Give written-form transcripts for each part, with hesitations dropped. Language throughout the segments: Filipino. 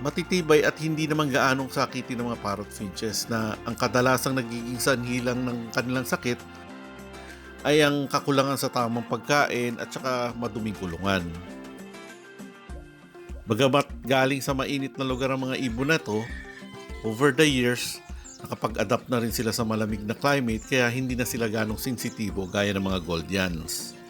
matitibay at hindi naman gaanong sakitin ng mga parrot finches na ang kadalasang nagiging sanhi lang ng kanilang sakit ay ang kakulangan sa tamang pagkain at saka maduming kulungan. Bagamat galing sa mainit na lugar ang mga ibon na to, over the years, nakapag-adapt na rin sila sa malamig na climate kaya hindi na sila ganong sensitibo gaya ng mga Goldians.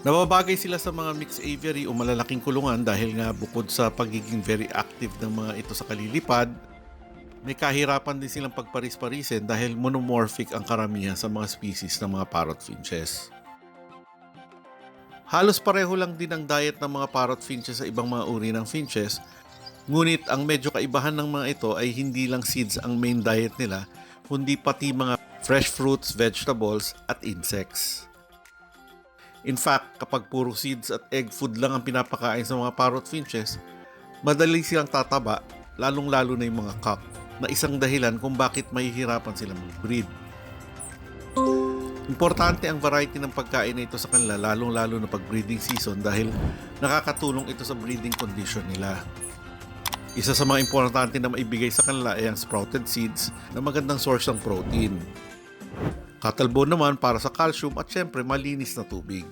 Nababagay sila sa mga mixed aviary o malalaking kulungan dahil nga bukod sa pagiging very active ng mga ito sa kalilipad, may kahirapan din silang pagparis-parisin dahil monomorphic ang karamihan sa mga species ng mga parrot finches. Halos pareho lang din ang diet ng mga parrot finches sa ibang mga uri ng finches, ngunit ang medyo kaibahan ng mga ito ay hindi lang seeds ang main diet nila, kundi pati mga fresh fruits, vegetables at insects. In fact, kapag puro seeds at egg food lang ang pinapakain sa mga parrot finches, madali silang tataba, lalong-lalo na yung mga cock, na isang dahilan kung bakit mahihirapan silang mag-breed. Importante ang variety ng pagkain na ito sa kanila, lalong-lalo na pag-breeding season dahil nakakatulong ito sa breeding condition nila. Isa sa mga importante na maibigay sa kanila ay ang sprouted seeds na magandang source ng protein. Cattle bone naman para sa calcium at syempre malinis na tubig.